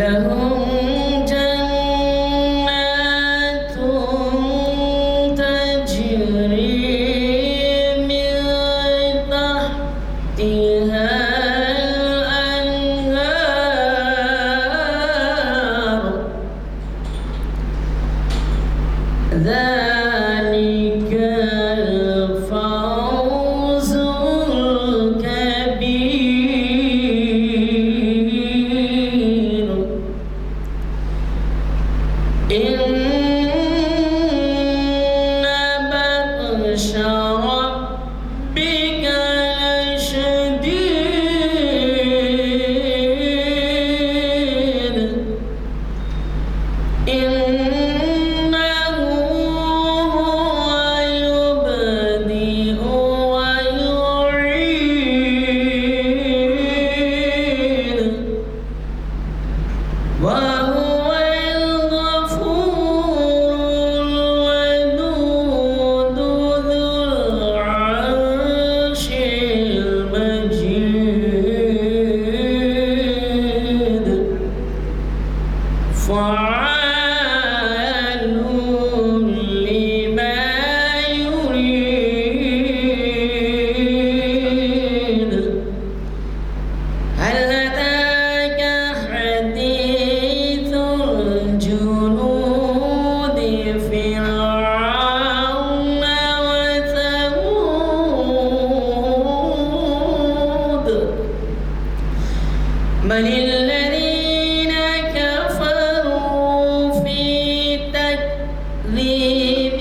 لهم جنات تجري من تحتها الأنهار ذلك الفوز الكبير إن بطش ربك لشديد إنه هو يبدئ ويعيد وهو الغفور الودود ذو العرش المجيد فعال لما يريد هل أتاك حديث الجنود فرعون وثمود بل الذين كفروا في تكذيب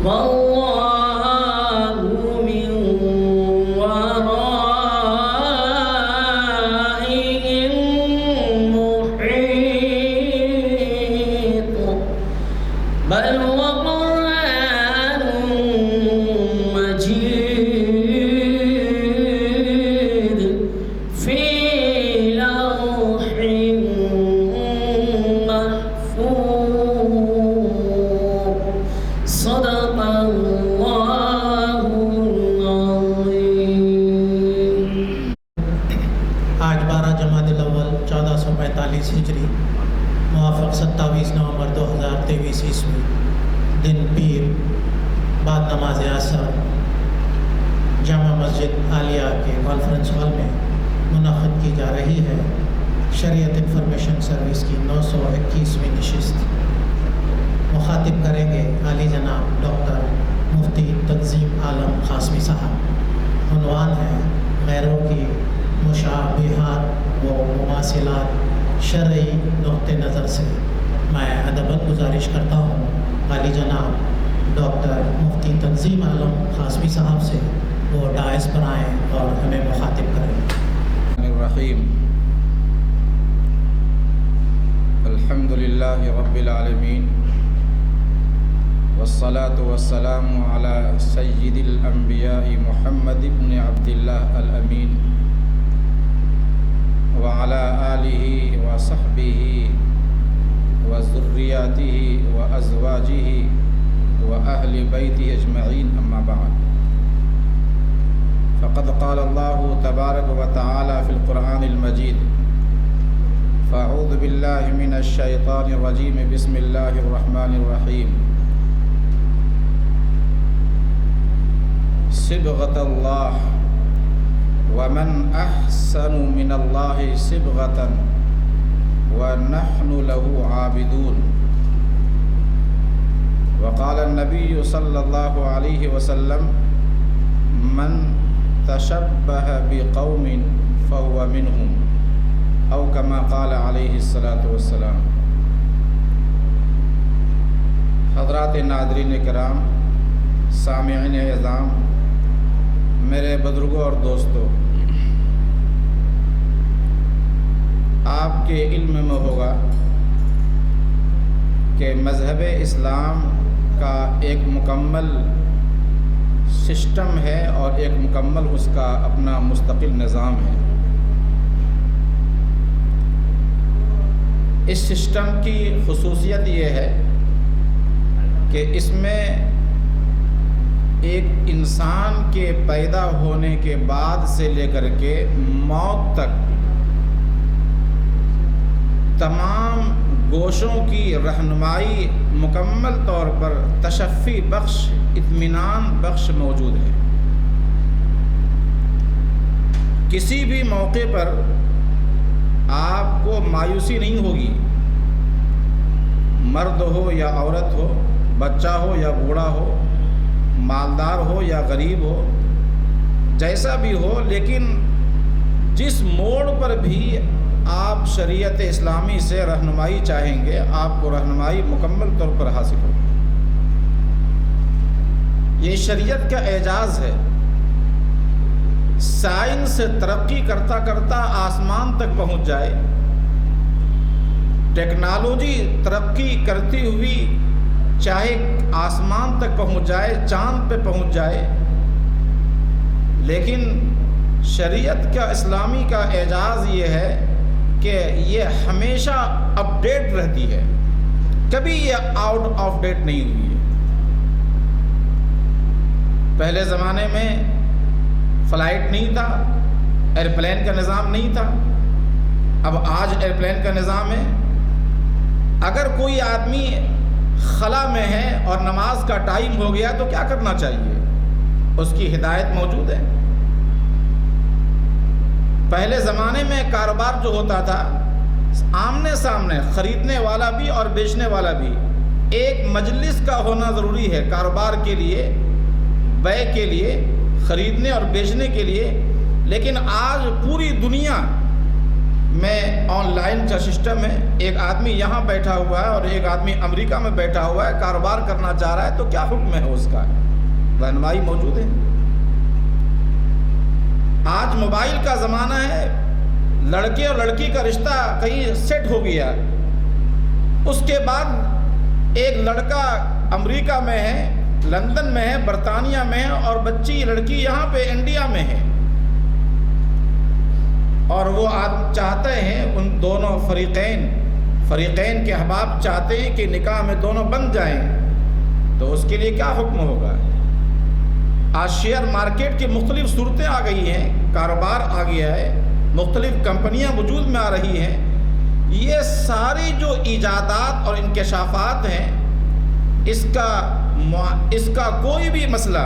والله من ورائهم محيط بل هو قرآن مجيد في لوح محفوظ صدق الله العظيم. آج 12 جمادی الاول 1445 ہجری موافق 27 نومبر 2023 عیسوی دن پیر بعد نماز عصر جامع مسجد عالیہ کے کانفرنس ہال میں منعقد کی جا رہی ہے شریعت انفارمیشن سروس کی 921ویں نشست. مخاطب کریں گے عالی جناب ڈاکٹر مفتی تنظیم عالم قاسمی صاحب. عنوان ہے غیروں کی مشابہات و مماثلات شرعی نقطہ نظر سے. میں ادباً گزارش کرتا ہوں عالی جناب ڈاکٹر مفتی تنظیم عالم قاسمی صاحب سے وہ ڈائز پر آئیں اور ہمیں مخاطب کریں. الرحیم الحمد للہ رب العالمین والصلاة والسلام علی سید الانبیاء محمد بن عبد اللہ الامین وعلى آلہ وصحبہ وذریاتہ وازواجہ وأهل بیتہ اجمعین اما بعد فقد قال اللہ تبارک وتعالی فی القرآن المجید فاعوذ باللہ من الشیطان الرجیم بسم اللہ الرحمن الرحیم صبغۃ اللہ ومن احسن من اللہ صبغۃ ونحن له عابدون. وقال النبی صلی اللہ علیہ وسلم من تشبہ بقوم فهو منهم او کما قال علیہ الصلاۃ والسلام. حضرات ناظرین کرام، سامعین اعظام، میرے بزرگوں اور دوستوں، آپ کے علم میں ہوگا کہ مذہب اسلام کا ایک مکمل سسٹم ہے اور ایک مکمل اس کا اپنا مستقل نظام ہے. اس سسٹم کی خصوصیت یہ ہے کہ اس میں ایک انسان کے پیدا ہونے کے بعد سے لے کر کے موت تک تمام گوشوں کی رہنمائی مکمل طور پر تشفی بخش، اطمینان بخش موجود ہے۔ کسی بھی موقع پر آپ کو مایوسی نہیں ہوگی، مرد ہو یا عورت ہو، بچہ ہو یا بوڑھا ہو، مالدار ہو یا غریب ہو، جیسا بھی ہو، لیکن جس موڑ پر بھی آپ شریعت اسلامی سے رہنمائی چاہیں گے، آپ کو رہنمائی مکمل طور پر حاصل ہوگی۔ یہ شریعت کا اعجاز ہے۔ سائنس ترقی کرتا کرتا آسمان تک پہنچ جائے، ٹیکنالوجی ترقی کرتی ہوئی چاہے آسمان تک پہنچ جائے، چاند پہ پہنچ جائے، لیکن شریعت کا اسلامی کا اعجاز یہ ہے کہ یہ ہمیشہ اپ ڈیٹ رہتی ہے، کبھی یہ آؤٹ آف ڈیٹ نہیں ہوئی ہے۔ پہلے زمانے میں فلائٹ نہیں تھا، ایئرپلین کا نظام نہیں تھا، اب آج ایئرپلین کا نظام ہے۔ اگر کوئی آدمی خلا میں ہے اور نماز کا ٹائم ہو گیا تو کیا کرنا چاہیے؟ اس کی ہدایت موجود ہے۔ پہلے زمانے میں کاروبار جو ہوتا تھا، آمنے سامنے خریدنے والا بھی اور بیچنے والا بھی ایک مجلس کا ہونا ضروری ہے، کاروبار کے لیے، بیع کے لیے، خریدنے اور بیچنے کے لیے۔ لیکن آج پوری دنیا میں آن لائن کا سسٹم ہے، ایک آدمی یہاں بیٹھا ہوا ہے اور ایک آدمی امریکہ میں بیٹھا ہوا ہے، کاروبار کرنا چاہ رہا ہے تو کیا حکم ہے اس کا؟ رہنمائی موجود ہے۔ آج موبائل کا زمانہ ہے، لڑکے اور لڑکی کا رشتہ کہیں سیٹ ہو گیا، اس کے بعد ایک لڑکا امریکہ میں ہے، لندن میں ہے، برطانیہ میں ہے، اور بچی لڑکی یہاں پہ انڈیا میں ہے، اور وہ چاہتے ہیں ان دونوں فریقین کے احباب چاہتے ہیں کہ نکاح میں دونوں بن جائیں، تو اس کے لیے کیا حکم ہوگا؟ آج شیئر مارکیٹ کی مختلف صورتیں آ گئی ہیں، کاروبار آ گیا ہے، مختلف کمپنیاں وجود میں آ رہی ہیں۔ یہ ساری جو ایجادات اور انکشافات ہیں، اس کا کوئی بھی مسئلہ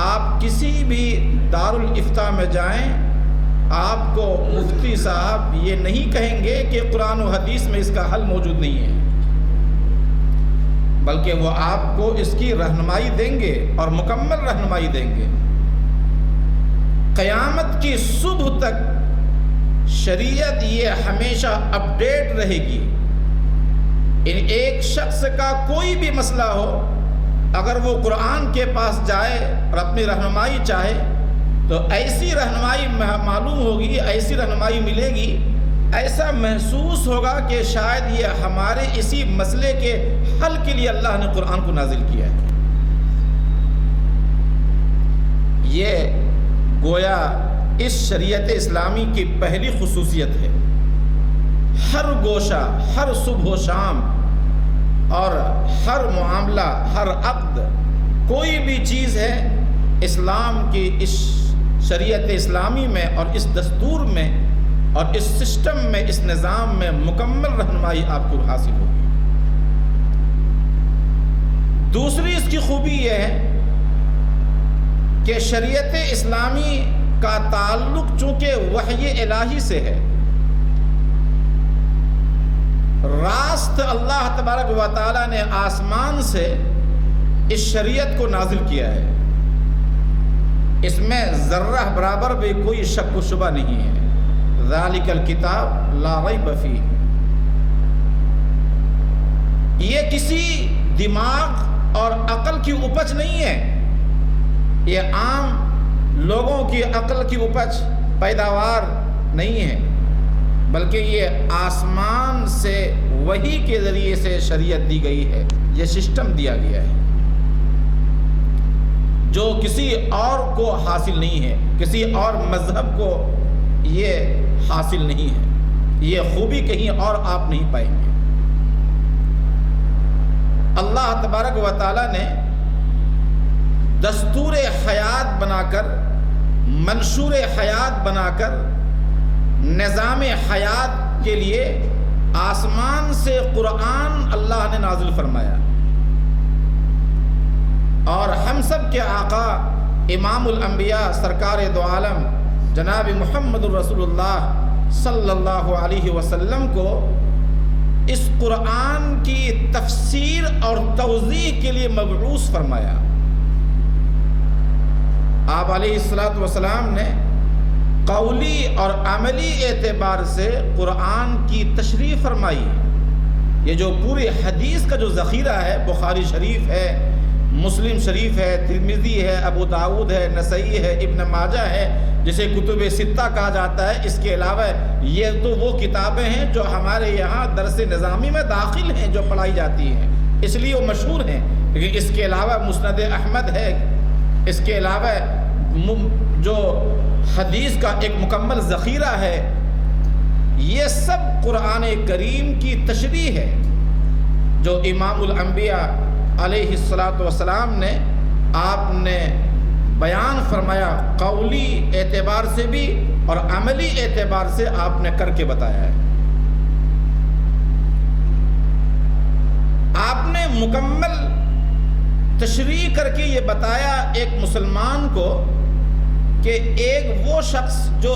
آپ کسی بھی دارالافتاء میں جائیں، آپ کو مفتی صاحب یہ نہیں کہیں گے کہ قرآن و حدیث میں اس کا حل موجود نہیں ہے، بلکہ وہ آپ کو اس کی رہنمائی دیں گے اور مکمل رہنمائی دیں گے۔ قیامت کی صبح تک شریعت یہ ہمیشہ اپ ڈیٹ رہے گی۔ ایک شخص کا کوئی بھی مسئلہ ہو، اگر وہ قرآن کے پاس جائے اور اپنی رہنمائی چاہے تو ایسی رہنمائی معلوم ہوگی، ایسی رہنمائی ملے گی، ایسا محسوس ہوگا کہ شاید یہ ہمارے اسی مسئلے کے حل کے لیے اللہ نے قرآن کو نازل کیا ہے۔ یہ گویا اس شریعت اسلامی کی پہلی خصوصیت ہے۔ ہر گوشہ، ہر صبح و شام اور ہر معاملہ، ہر عقد، کوئی بھی چیز ہے، اسلام کی اس شریعت اسلامی میں اور اس دستور میں اور اس سسٹم میں، اس نظام میں مکمل رہنمائی آپ کو حاصل ہوگی۔ دوسری اس کی خوبی یہ ہے کہ شریعت اسلامی کا تعلق چونکہ وحی الہی سے ہے، راست اللہ تبارک و تعالیٰ نے آسمان سے اس شریعت کو نازل کیا ہے، اس میں ذرہ برابر بھی کوئی شک و شبہ نہیں ہے۔ ذالک الکتاب لا ریب فیہ، یہ کسی دماغ اور عقل کی اپج نہیں ہے، یہ عام لوگوں کی عقل کی اپج، پیداوار نہیں ہے، بلکہ یہ آسمان سے وحی کے ذریعے سے شریعت دی گئی ہے، یہ سسٹم دیا گیا ہے جو کسی اور کو حاصل نہیں ہے، کسی اور مذہب کو یہ حاصل نہیں ہے، یہ خوبی کہیں اور آپ نہیں پائیں گے۔ اللہ تبارک و تعالیٰ نے دستور حیات بنا کر، منشور حیات بنا کر، نظام حیات کے لیے آسمان سے قرآن اللہ نے نازل فرمایا، اور ہم سب کے آقا امام الانبیاء سرکار دو عالم جناب محمد الرسول اللہ صلی اللہ علیہ وسلم کو اس قرآن کی تفسیر اور توضیح کے لیے مبعوث فرمایا۔ آپ علیہ الصلوۃ والسلام نے قولی اور عملی اعتبار سے قرآن کی تشریح فرمائی۔ یہ جو پورے حدیث کا جو ذخیرہ ہے، بخاری شریف ہے، مسلم شریف ہے، ترمذی ہے، ابو داؤد ہے، نسائی ہے، ابن ماجہ ہے، جسے کتب ستہ کہا جاتا ہے، اس کے علاوہ یہ تو وہ کتابیں ہیں جو ہمارے یہاں درس نظامی میں داخل ہیں، جو پڑھائی جاتی ہیں، اس لیے وہ مشہور ہیں۔ لیکن اس کے علاوہ مسند احمد ہے، اس کے علاوہ جو حدیث کا ایک مکمل ذخیرہ ہے، یہ سب قرآن کریم کی تشریح ہے جو امام الانبیاء علیہ الصلوۃ والسلام نے آپ نے بیان فرمایا، قولی اعتبار سے بھی اور عملی اعتبار سے آپ نے کر کے بتایا ہے۔ آپ نے مکمل تشریح کر کے یہ بتایا ایک مسلمان کو کہ ایک وہ شخص جو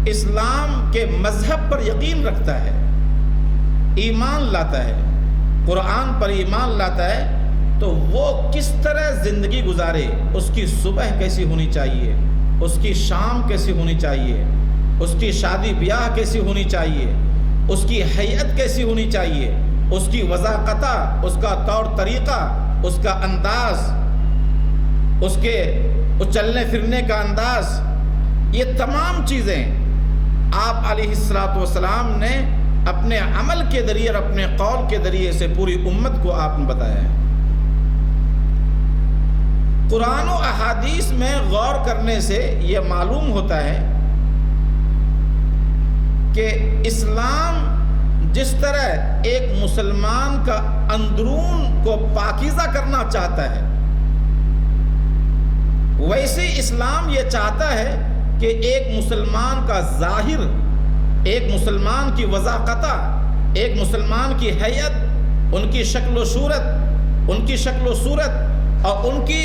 اسلام کے مذہب پر یقین رکھتا ہے، ایمان لاتا ہے، قرآن پر ایمان لاتا ہے، تو وہ کس طرح زندگی گزارے، اس کی صبح کیسی ہونی چاہیے، اس کی شام کیسی ہونی چاہیے، اس کی شادی بیاہ کیسی ہونی چاہیے، اس کی حیت کیسی ہونی چاہیے، اس کی وضاقتہ، اس کا طور طریقہ، اس کا انداز، اس کے چلنے پھرنے کا انداز، یہ تمام چیزیں آپ علیہ الصلوۃ والسلام نے اپنے عمل کے ذریعے اور اپنے قول کے ذریعے سے پوری امت کو آپ نے بتایا ہے۔ قرآن و احادیث میں غور کرنے سے یہ معلوم ہوتا ہے کہ اسلام جس طرح ایک مسلمان کا اندرون کو پاکیزہ کرنا چاہتا ہے، ویسے اسلام یہ چاہتا ہے کہ ایک مسلمان کا ظاہر، ایک مسلمان کی وضاقتہ، ایک مسلمان کی حیت، ان کی شکل و صورت اور ان کی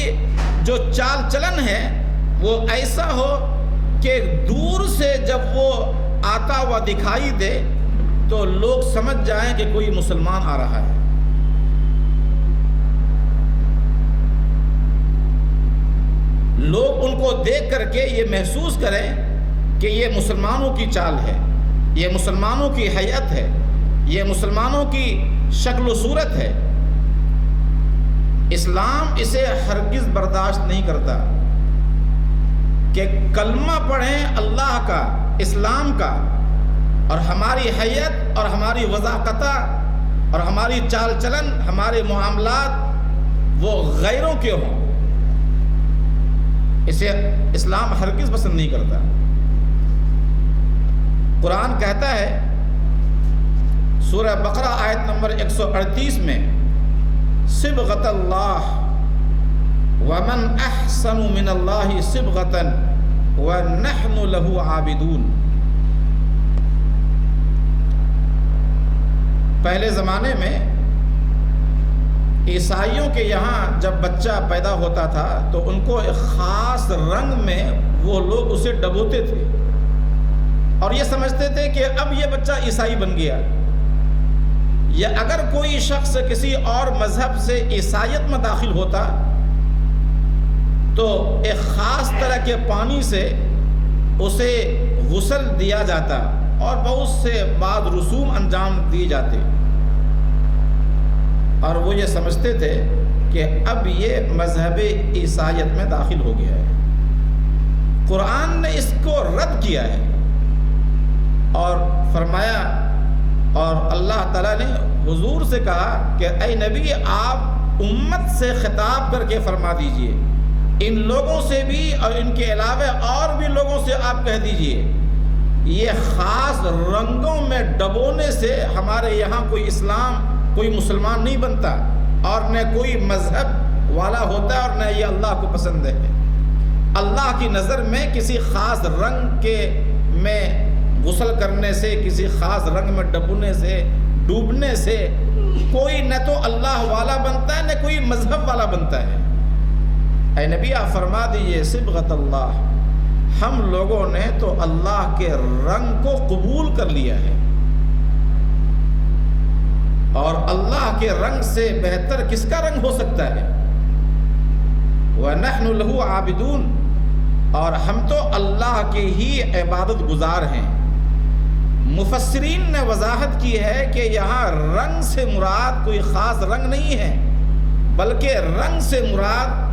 جو چال چلن ہے وہ ایسا ہو کہ دور سے جب وہ آتا ہوا دکھائی دے تو لوگ سمجھ جائیں کہ کوئی مسلمان آ رہا ہے۔ لوگ ان کو دیکھ کر کے یہ محسوس کریں کہ یہ مسلمانوں کی چال ہے، یہ مسلمانوں کی حیت ہے، یہ مسلمانوں کی شکل و صورت ہے۔ اسلام اسے ہرگز برداشت نہیں کرتا کہ کلمہ پڑھیں اللہ کا، اسلام کا، اور ہماری حیت اور ہماری وضاقتہ اور ہماری چال چلن، ہمارے معاملات وہ غیروں کے ہوں، اسے اسلام ہرگز پسند نہیں کرتا۔ قرآن کہتا ہے سورہ بقرہ آیت نمبر 138 میں، صبغۃ اللہ ومن احسن من اللہ صبغۃ ونحن له عابدون۔ پہلے زمانے میں عیسائیوں کے یہاں جب بچہ پیدا ہوتا تھا تو ان کو ایک خاص رنگ میں وہ لوگ اسے ڈبوتے تھے اور یہ سمجھتے تھے کہ اب یہ بچہ عیسائی بن گیا، یا اگر کوئی شخص کسی اور مذہب سے عیسائیت میں داخل ہوتا تو ایک خاص طرح کے پانی سے اسے غسل دیا جاتا اور بہت سے بعض رسوم انجام دیے جاتے، اور وہ یہ سمجھتے تھے کہ اب یہ مذہب عیسائیت میں داخل ہو گیا ہے۔ قرآن نے اس کو رد کیا ہے اور فرمایا، اور اللہ تعالیٰ نے حضور سے کہا کہ اے نبی آپ امت سے خطاب کر کے فرما دیجئے، ان لوگوں سے بھی اور ان کے علاوہ اور بھی لوگوں سے آپ کہہ دیجئے، یہ خاص رنگوں میں ڈبونے سے ہمارے یہاں کوئی مسلمان نہیں بنتا اور نہ کوئی مذہب والا ہوتا ہے اور نہ یہ اللہ کو پسند ہے۔ اللہ کی نظر میں کسی خاص رنگ کے میں غسل کرنے سے، کسی خاص رنگ میں ڈوبنے سے کوئی نہ تو اللہ والا بنتا ہے نہ کوئی مذہب والا بنتا ہے۔ اے نبی آپ فرما دیجئے صبغت اللہ، ہم لوگوں نے تو اللہ کے رنگ کو قبول کر لیا ہے، اور اللہ کے رنگ سے بہتر کس کا رنگ ہو سکتا ہے؟ وَنَحْنُ لَهُ عَابِدُونَ، اور ہم تو اللہ کے ہی عبادت گزار ہیں۔ مفسرین نے وضاحت کی ہے کہ یہاں رنگ سے مراد کوئی خاص رنگ نہیں ہے، بلکہ رنگ سے مراد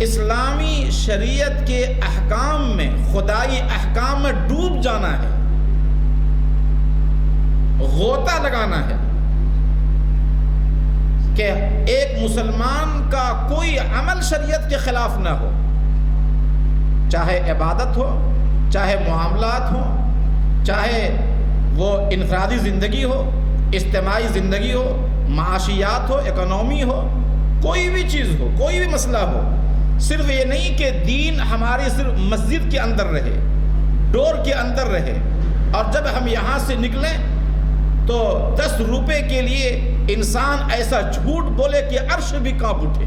اسلامی شریعت کے احکام میں، خدائی احکام میں ڈوب جانا ہے، غوطہ لگانا ہے، کہ ایک مسلمان کا کوئی عمل شریعت کے خلاف نہ ہو، چاہے عبادت ہو، چاہے معاملات ہو، چاہے وہ انفرادی زندگی ہو، اجتماعی زندگی ہو، معاشیات ہو، اکنومی ہو، کوئی بھی چیز ہو، کوئی بھی مسئلہ ہو۔ صرف یہ نہیں کہ دین ہماری صرف مسجد کے اندر رہے، ڈور کے اندر رہے، اور جب ہم یہاں سے نکلیں تو 10 روپے کے لیے انسان ایسا جھوٹ بولے کہ عرش بھی کانپ اٹھے۔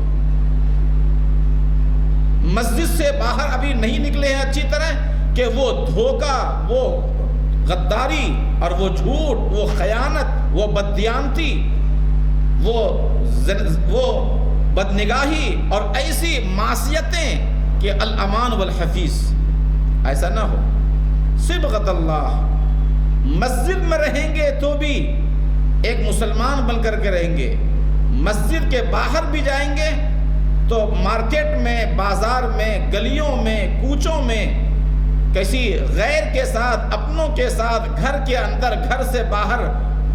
مسجد سے باہر ابھی نہیں نکلے ہیں اچھی طرح کہ وہ دھوکہ، وہ غداری اور وہ جھوٹ، وہ خیانت، وہ بددیانتی، وہ بدنگاہی اور ایسی معصیتیں کہ الامان والحفیظ، ایسا نہ ہو۔ صبغت اللہ، مسجد میں رہیں گے تو بھی ایک مسلمان بن کر کے رہیں گے، مسجد کے باہر بھی جائیں گے تو مارکیٹ میں، بازار میں، گلیوں میں، کوچوں میں کسی غیر کے ساتھ، اپنوں کے ساتھ، گھر کے اندر، گھر سے باہر،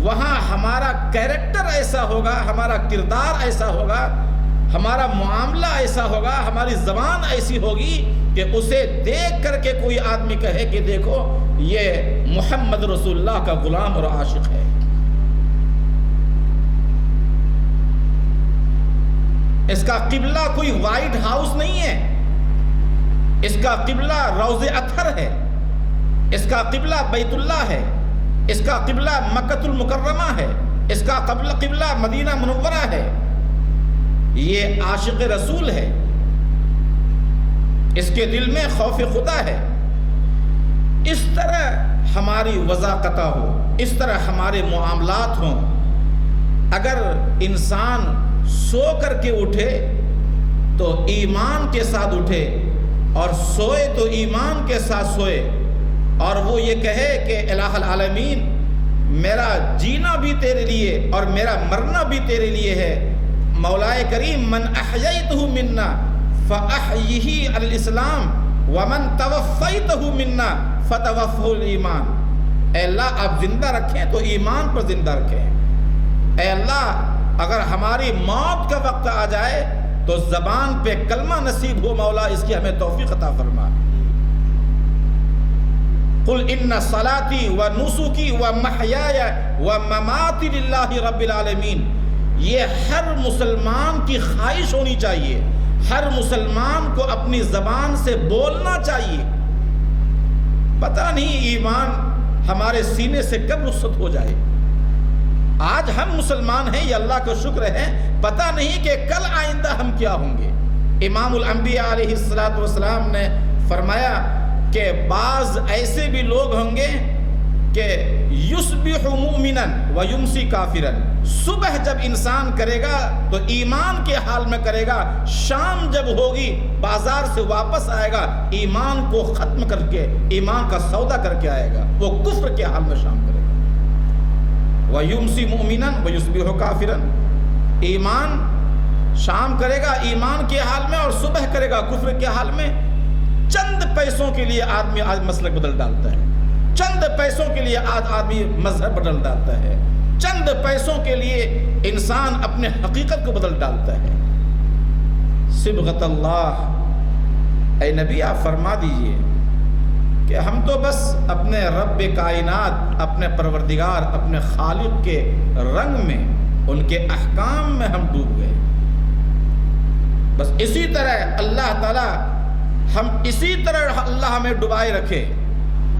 وہاں ہمارا کیریکٹر ایسا ہوگا، ہمارا کردار ایسا ہوگا، ہمارا معاملہ ایسا ہوگا، ہماری زبان ایسی ہوگی کہ اسے دیکھ کر کے کوئی آدمی کہے کہ دیکھو یہ محمد رسول اللہ کا غلام اور عاشق ہے۔ اس کا قبلہ کوئی وائٹ ہاؤس نہیں ہے، اس کا قبلہ روضہ اطہر ہے، اس کا قبلہ بیت اللہ ہے، اس کا قبلہ مکۃ المکرمہ ہے، اس کا قبلہ مدینہ منورہ ہے۔ یہ عاشق رسول ہے، اس کے دل میں خوف خدا ہے۔ اس طرح ہماری وضاقتہ ہو، اس طرح ہمارے معاملات ہوں۔ اگر انسان سو کر کے اٹھے تو ایمان کے ساتھ اٹھے، اور سوئے تو ایمان کے ساتھ سوئے، اور وہ یہ کہے کہ الہ العالمین میرا جینا بھی تیرے لیے اور میرا مرنا بھی تیرے لیے ہے۔ مولا کریم من احییتہ منا فاحیہ علی الاسلام ومن توفیتہ منا فتوفہ الایمان۔ اے اللہ آپ زندہ رکھیں تو ایمان پر زندہ رکھیں۔ اے اللہ اگر ہماری موت کا وقت آ جائے تو زبان پہ کلمہ نصیب ہو، مولا اس کی ہمیں توفیق عطا فرما۔ قل ان صلاتی و نسکی و محیای و مماتی للہ رب العالمین۔ یہ ہر مسلمان کی خواہش ہونی چاہیے، ہر مسلمان کو اپنی زبان سے بولنا چاہیے۔ پتہ نہیں ایمان ہمارے سینے سے کب رخصت ہو جائے۔ آج ہم مسلمان ہیں، یہ اللہ کا شکر ہے، پتہ نہیں کہ کل آئندہ ہم کیا ہوں گے۔ امام الانبیاء علیہ السلام نے فرمایا کہ بعض ایسے بھی لوگ ہوں گے کہ یصبح مومنا و یمسی کافرا، صبح جب انسان کرے گا تو ایمان کے حال میں کرے گا، شام جب ہوگی بازار سے واپس آئے گا ایمان کو ختم کر کے، ایمان کا سودا کر کے آئے گا، وہ کفر کے حال میں شام کرے گا۔ وَيُمْسِي مُؤْمِنًا وَيُصْبِحُ كَافِرًا، ایمان شام کرے گا ایمان کے حال میں اور صبح کرے گا کفر کے حال میں۔ چند پیسوں کے لیے آدمی آج مسلک بدل ڈالتا ہے، چند پیسوں کے لیے آج آدمی مذہب بدل ڈالتا ہے، چند پیسوں کے لیے انسان اپنے حقیقت کو بدل ڈالتا ہے۔ صبغت اللہ، اے نبی آپ فرما دیجئے کہ ہم تو بس اپنے رب کائنات، اپنے پروردگار، اپنے خالق کے رنگ میں، ان کے احکام میں ہم ڈوب گئے۔ بس اسی طرح اللہ تعالیٰ اسی طرح اللہ ہمیں ڈبائے رکھے،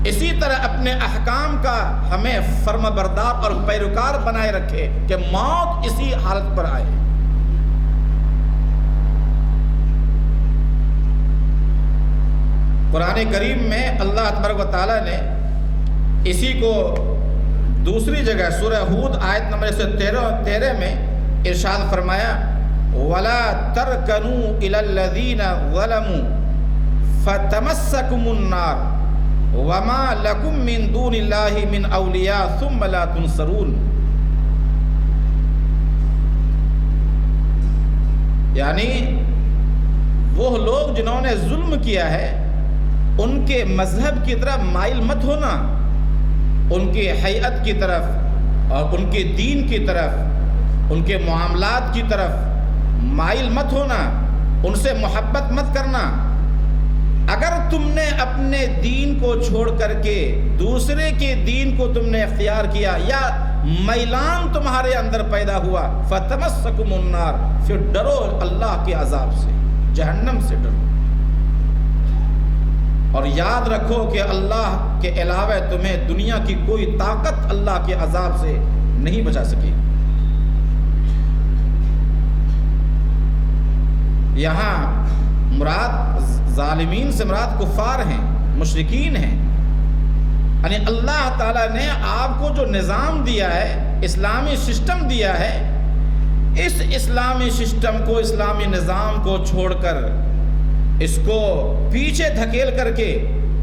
اسی طرح اپنے احکام کا ہمیں فرما بردار اور پیروکار بنائے رکھے کہ موت اسی حالت پر آئے۔ قرآن کریم میں اللہ تبارک و تعالیٰ نے اسی کو دوسری جگہ سورہ ہود آیت نمبر 13 میں ارشاد فرمایا وَلَا تَرْكَنُوا إِلَى الَّذِينَ ظَلَمُوا فَتَمَسَّكُمُ النَّارُ وَمَا لَكُم مِّن دُونِ اللَّهِ مِنْ أَوْلِيَاءَ ثُمَّ لَا تُنصَرُونَ۔ یعنی وہ لوگ جنہوں نے ظلم کیا ہے ان کے مذہب کی طرف مائل مت ہونا، ان کی حیت کی طرف اور ان کے دین کی طرف، ان کے معاملات کی طرف مائل مت ہونا، ان سے محبت مت کرنا۔ اگر تم نے اپنے دین کو چھوڑ کر کے دوسرے کے دین کو تم نے اختیار کیا یا میلان تمہارے اندر پیدا ہوا فَتَمَسَّكُمُ النَّارُ، پھر ڈرو اللہ کے عذاب سے، جہنم سے ڈرو، اور یاد رکھو کہ اللہ کے علاوہ تمہیں دنیا کی کوئی طاقت اللہ کے عذاب سے نہیں بچا سکے۔ یہاں مراد ظالمین سے مراد کفار ہیں، مشرکین ہیں۔ یعنی اللہ تعالیٰ نے آپ کو جو نظام دیا ہے، اسلامی سسٹم دیا ہے، اس اسلامی سسٹم کو، اسلامی نظام کو چھوڑ کر، اس کو پیچھے دھکیل کر کے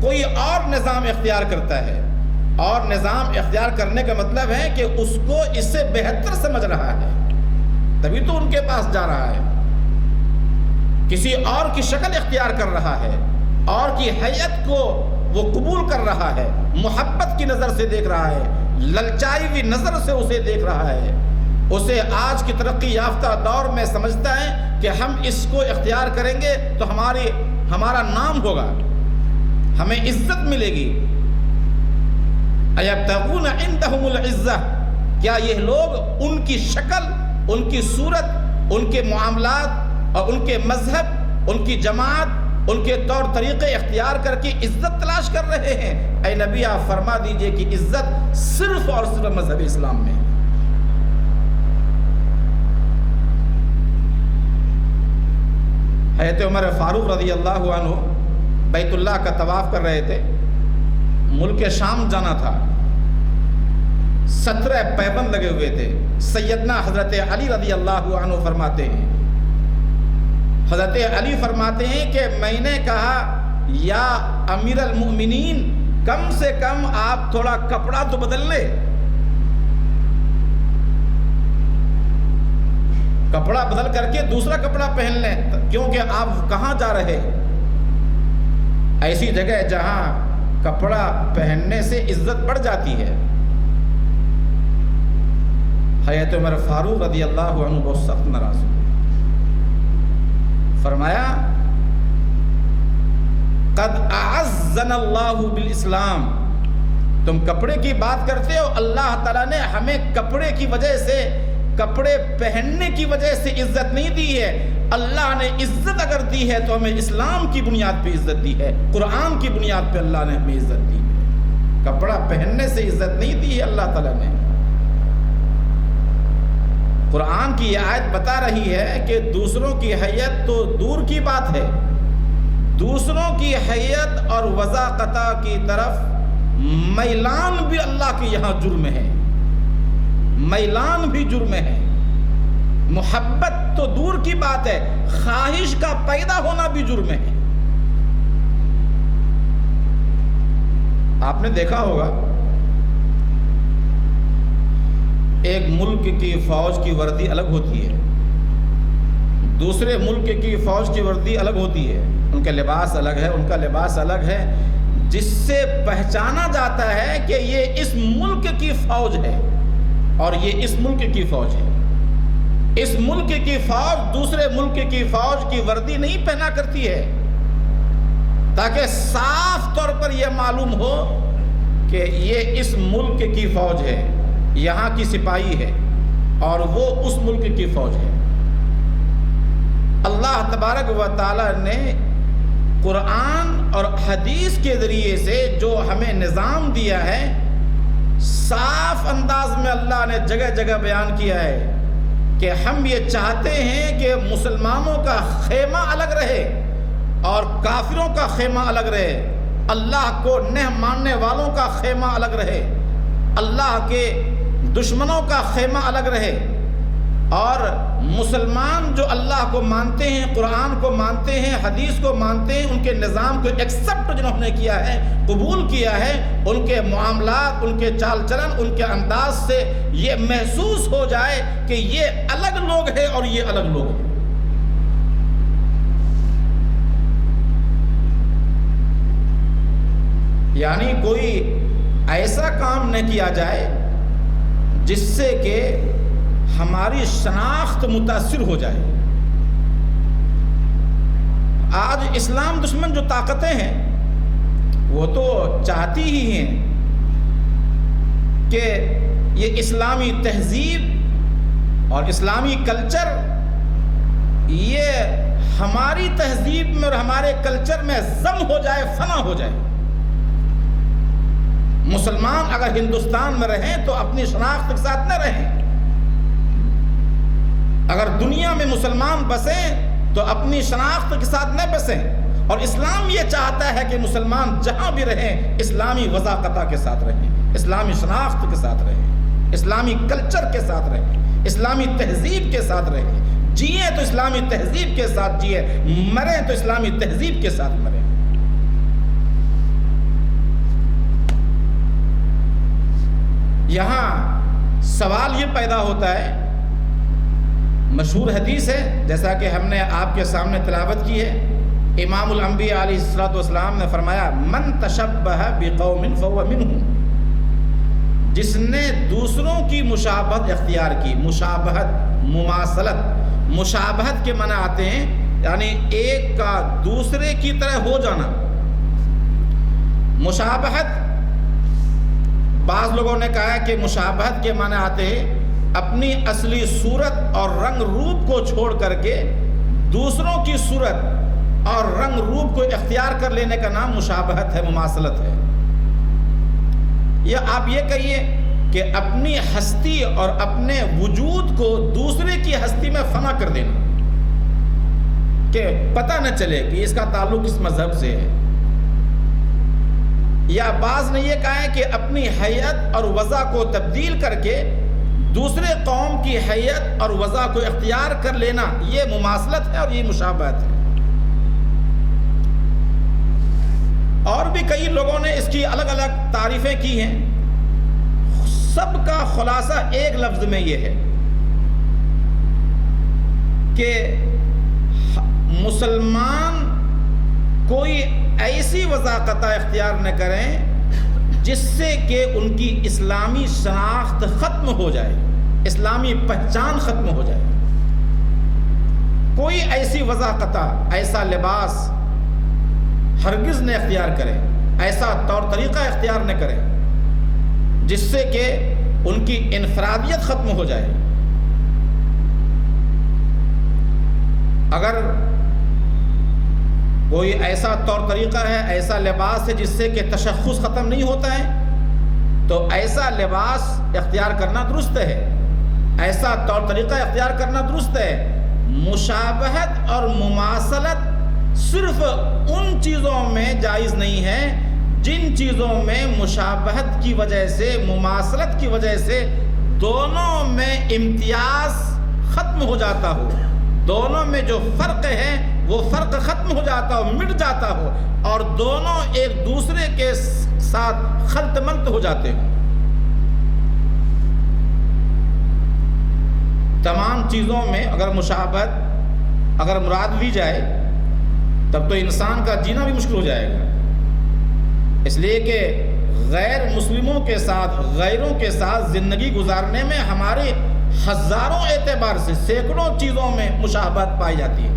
کوئی اور نظام اختیار کرتا ہے، اور نظام اختیار کرنے کا مطلب ہے کہ اس کو اس سے بہتر سمجھ رہا ہے، تبھی تو ان کے پاس جا رہا ہے، کسی اور کی شکل اختیار کر رہا ہے، اور کی حیت کو وہ قبول کر رہا ہے، محبت کی نظر سے دیکھ رہا ہے، للچائی ہوئی نظر سے اسے دیکھ رہا ہے، اسے آج کی ترقی یافتہ دور میں سمجھتا ہے کہ ہم اس کو اختیار کریں گے تو ہمارا نام ہوگا، ہمیں عزت ملے گی۔ ایبتغون عندہم العزہ، کیا یہ لوگ ان کی شکل، ان کی صورت، ان کے معاملات اور ان کے مذہب، ان کی جماعت، ان کے طور طریقے اختیار کر کے عزت تلاش کر رہے ہیں؟ اے نبی آپ فرما دیجئے کہ عزت صرف اور صرف مذہب اسلام میں ہے۔ حضرت عمر فاروق رضی اللہ عنہ بیت اللہ کا طواف کر رہے تھے، ملک شام جانا تھا، 17 پیبند لگے ہوئے تھے۔ سیدنا حضرت علی رضی اللہ عنہ فرماتے ہیں، حضرت علی فرماتے ہیں کہ میں نے کہا یا امیر المؤمنین، کم سے کم آپ تھوڑا کپڑا تو بدل لیں، کپڑا بدل کر کے دوسرا کپڑا پہن لیں، کیونکہ آپ کہاں جا رہے؟ ایسی جگہ جہاں کپڑا پہننے سے عزت بڑھ جاتی ہے۔ حضرت عمر فاروق رضی اللہ عنہ بہت سخت ناراض ہوئے، فرمایا قد اعزنا اللہ بالاسلام، تم کپڑے کی بات کرتے ہو، اللہ تعالیٰ نے ہمیں کپڑے کی وجہ سے، کپڑے پہننے کی وجہ سے عزت نہیں دی ہے، اللہ نے عزت اگر دی ہے تو ہمیں اسلام کی بنیاد پہ عزت دی ہے، قرآن کی بنیاد پہ اللہ نے ہمیں عزت دی ہے، کپڑا پہننے سے عزت نہیں دی ہے اللہ تعالیٰ نے۔ قرآن کی یہ آیت بتا رہی ہے کہ دوسروں کی حیت تو دور کی بات ہے، دوسروں کی حیت اور وضاقتہ کی طرف میلان بھی اللہ کے یہاں جرم ہے، میلان بھی جرم ہے۔ محبت تو دور کی بات ہے، خواہش کا پیدا ہونا بھی جرم ہے۔ آپ نے دیکھا ہوگا ایک ملک کی فوج کی وردی الگ ہوتی ہے، دوسرے ملک کی فوج کی وردی الگ ہوتی ہے، ان کا لباس الگ ہے، ان کا لباس الگ ہے، جس سے پہچانا جاتا ہے کہ یہ اس ملک کی فوج ہے اور یہ اس ملک کی فوج ہے۔ اس ملک کی فوج دوسرے ملک کی فوج کی وردی نہیں پہنا کرتی ہے، تاکہ صاف طور پر یہ معلوم ہو کہ یہ اس ملک کی فوج ہے، یہاں کی سپاہی ہے، اور وہ اس ملک کی فوج ہے۔ اللہ تبارک و تعالیٰ نے قرآن اور حدیث کے ذریعے سے جو ہمیں نظام دیا ہے، صاف انداز میں اللہ نے جگہ جگہ بیان کیا ہے کہ ہم یہ چاہتے ہیں کہ مسلمانوں کا خیمہ الگ رہے اور کافروں کا خیمہ الگ رہے، اللہ کو نہ ماننے والوں کا خیمہ الگ رہے، اللہ کے دشمنوں کا خیمہ الگ رہے، اور مسلمان جو اللہ کو مانتے ہیں، قرآن کو مانتے ہیں، حدیث کو مانتے ہیں، ان کے نظام کو ایکسپٹ جنہوں نے کیا ہے، قبول کیا ہے، ان کے معاملات، ان کے چال چلن، ان کے انداز سے یہ محسوس ہو جائے کہ یہ الگ لوگ ہیں اور یہ الگ لوگ ہیں۔ یعنی کوئی ایسا کام نہ کیا جائے جس سے کہ ہماری شناخت متاثر ہو جائے۔ آج اسلام دشمن جو طاقتیں ہیں وہ تو چاہتی ہی ہیں کہ یہ اسلامی تہذیب اور اسلامی کلچر یہ ہماری تہذیب میں اور ہمارے کلچر میں ضم ہو جائے، فنا ہو جائے۔ مسلمان اگر ہندوستان میں رہیں تو اپنی شناخت کے ساتھ نہ رہیں، اگر دنیا میں مسلمان بسیں تو اپنی شناخت کے ساتھ نہ بسیں، اور اسلام یہ چاہتا ہے کہ مسلمان جہاں بھی رہیں اسلامی وضاقتہ کے ساتھ رہیں، اسلامی شناخت کے ساتھ رہیں، اسلامی کلچر کے ساتھ رہیں، اسلامی تہذیب کے ساتھ رہیں، جئیں تو اسلامی تہذیب کے ساتھ جئیں، مریں تو اسلامی تہذیب کے ساتھ مریں۔ یہاں سوال یہ پیدا ہوتا ہے، مشہور حدیث ہے جیسا کہ ہم نے آپ کے سامنے تلاوت کی ہے، امام الانبیاء علیہ الصلوۃ والسلام نے فرمایا من تشبہ بقوم فہو منہم، جس نے دوسروں کی مشابہت اختیار کی، مشابہت، مماثلت، مشابہت کے معنی آتے ہیں یعنی ایک کا دوسرے کی طرح ہو جانا۔ مشابہت بعض لوگوں نے کہا ہے کہ مشابہت کے معنی آتے ہیں اپنی اصلی صورت اور رنگ روپ کو چھوڑ کر کے دوسروں کی صورت اور رنگ روپ کو اختیار کر لینے کا نام مشابہت ہے، مماثلت ہے۔ یا آپ یہ کہیے کہ اپنی ہستی اور اپنے وجود کو دوسرے کی ہستی میں فنا کر دینا کہ پتہ نہ چلے کہ اس کا تعلق اس مذہب سے ہے۔ یا بعض نے یہ کہا ہے کہ اپنی حیت اور وضع کو تبدیل کر کے دوسرے قوم کی حیت اور وضع کو اختیار کر لینا، یہ مماثلت ہے اور یہ مشابہت ہے۔ اور بھی کئی لوگوں نے اس کی الگ الگ تعریفیں کی ہیں، سب کا خلاصہ ایک لفظ میں یہ ہے کہ مسلمان کوئی ایسی وضاقتہ اختیار نہ کریں جس سے کہ ان کی اسلامی شناخت ختم ہو جائے، اسلامی پہچان ختم ہو جائے۔ کوئی ایسی وضاقتہ، ایسا لباس ہرگز نہ اختیار کرے، ایسا طور طریقہ اختیار نہ کرے جس سے کہ ان کی انفرادیت ختم ہو جائے۔ اگر کوئی ایسا طور طریقہ ہے، ایسا لباس ہے جس سے کہ تشخص ختم نہیں ہوتا ہے تو ایسا لباس اختیار کرنا درست ہے، ایسا طور طریقہ اختیار کرنا درست ہے۔ مشابہت اور مماثلت صرف ان چیزوں میں جائز نہیں ہے جن چیزوں میں مشابہت کی وجہ سے، مماثلت کی وجہ سے دونوں میں امتیاز ختم ہو جاتا ہو، دونوں میں جو فرق ہے وہ فرق ختم ہو جاتا ہو، مٹ جاتا ہو، اور دونوں ایک دوسرے کے ساتھ خلط ملط ہو جاتے ہوں۔ تمام چیزوں میں اگر مشابہت اگر مراد لی جائے تب تو انسان کا جینا بھی مشکل ہو جائے گا، اس لیے کہ غیر مسلموں کے ساتھ، غیروں کے ساتھ زندگی گزارنے میں ہمارے ہزاروں اعتبار سے، سینکڑوں چیزوں میں مشابہت پائی جاتی ہے۔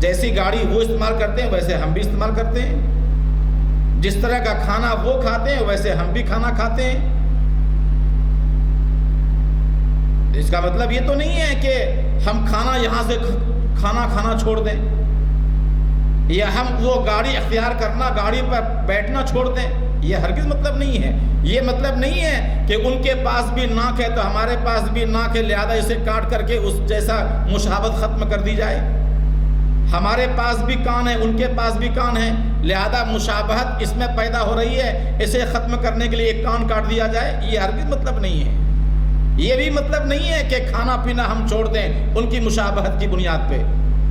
جیسی گاڑی وہ استعمال کرتے ہیں ویسے ہم بھی استعمال کرتے ہیں، جس طرح کا کھانا وہ کھاتے ہیں ویسے ہم بھی کھانا کھاتے ہیں۔ اس کا مطلب یہ تو نہیں ہے کہ ہم کھانا یہاں سے کھانا کھانا چھوڑ دیں، یا ہم وہ گاڑی اختیار کرنا، گاڑی پر بیٹھنا چھوڑ دیں، یہ ہرگز مطلب نہیں ہے۔ یہ مطلب نہیں ہے کہ ان کے پاس بھی ناک ہے تو ہمارے پاس بھی ناک ہے، لہذا اسے کاٹ کر کے اس جیسا مشابہت ختم کر دی جائے۔ ہمارے پاس بھی کان ہے، ان کے پاس بھی کان ہے، لہذا مشابہت اس میں پیدا ہو رہی ہے، اسے ختم کرنے کے لیے ایک کان کاٹ دیا جائے، یہ ہرگز مطلب نہیں ہے۔ یہ بھی مطلب نہیں ہے کہ کھانا پینا ہم چھوڑ دیں ان کی مشابہت کی بنیاد پہ،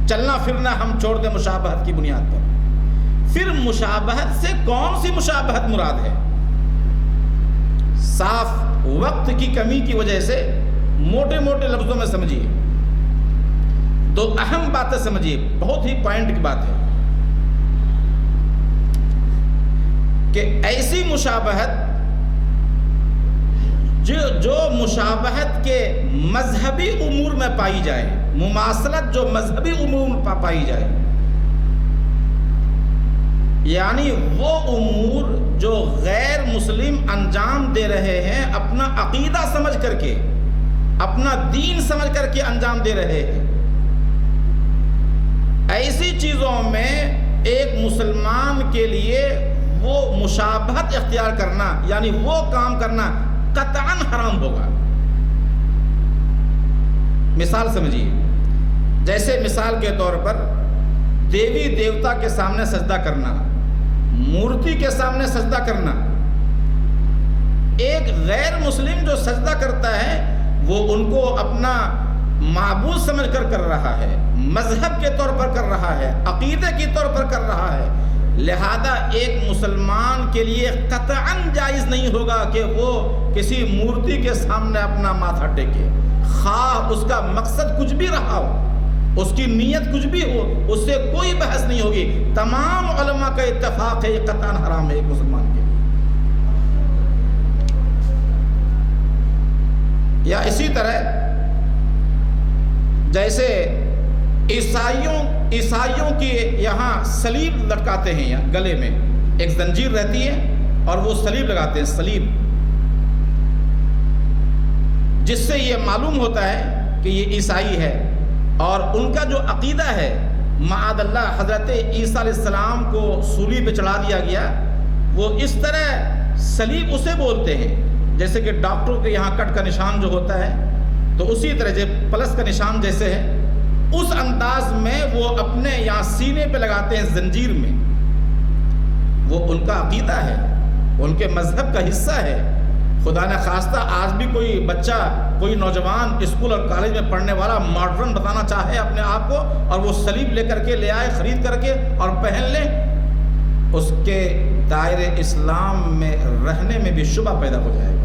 چلنا پھرنا ہم چھوڑ دیں مشابہت کی بنیاد پر۔ پھر مشابہت سے کون سی مشابہت مراد ہے؟ صاف وقت کی کمی کی وجہ سے موٹے موٹے لفظوں میں سمجھیے، دو اہم باتیں سمجھیے، بہت ہی پوائنٹ کی بات ہے کہ ایسی مشابہت جو مشابہت کے مذہبی امور میں پائی جائے، مماثلت جو مذہبی امور میں پائی جائے، یعنی وہ امور جو غیر مسلم انجام دے رہے ہیں اپنا عقیدہ سمجھ کر کے، اپنا دین سمجھ کر کے انجام دے رہے ہیں، ایسی چیزوں میں ایک مسلمان کے لیے وہ مشابہت اختیار کرنا، یعنی وہ کام کرنا قطعاً حرام ہوگا۔ مثال سمجھیے، جیسے مثال کے طور پر دیوی دیوتا کے سامنے سجدہ کرنا، مورتی کے سامنے سجدہ کرنا۔ ایک غیر مسلم جو سجدہ کرتا ہے وہ ان کو اپنا معبود سمجھ کر کر رہا ہے، مذہب کے طور پر کر رہا ہے، عقیدے کے طور پر کر رہا ہے، لہذا ایک مسلمان کے لیے قطعاً جائز نہیں ہوگا کہ وہ کسی مورتی کے سامنے اپنا ماتھا ٹیکے، خواہ اس کا مقصد کچھ بھی رہا ہو، اس کی نیت کچھ بھی ہو، اس سے کوئی بحث نہیں ہوگی۔ تمام علماء کا اتفاق ہے یہ قطعاً حرام ہے ایک مسلمان کے لیے۔ یا اسی طرح جیسے عیسائیوں کی یہاں صلیب لٹکاتے ہیں، یا گلے میں ایک زنجیر رہتی ہے اور وہ صلیب لگاتے ہیں، صلیب، جس سے یہ معلوم ہوتا ہے کہ یہ عیسائی ہے، اور ان کا جو عقیدہ ہے معاذ اللہ حضرت عیسیٰ علیہ السلام کو سولی پہ چڑھا دیا گیا، وہ اس طرح صلیب اسے بولتے ہیں جیسے کہ ڈاکٹروں کے یہاں کٹ کا نشان جو ہوتا ہے، تو اسی طرح جو پلس کا نشان جیسے ہے، اس انداز میں وہ اپنے یہاں سینے پہ لگاتے ہیں زنجیر میں۔ وہ ان کا عقیدہ ہے، ان کے مذہب کا حصہ ہے۔ خدا نہ خواستہ آج بھی کوئی بچہ، کوئی نوجوان اسکول اور کالج میں پڑھنے والا ماڈرن بتانا چاہے اپنے آپ کو، اور وہ صلیب لے کر کے لے آئے خرید کر کے اور پہن لے، اس کے دائرے اسلام میں رہنے میں بھی شبہ پیدا ہو جائے گا۔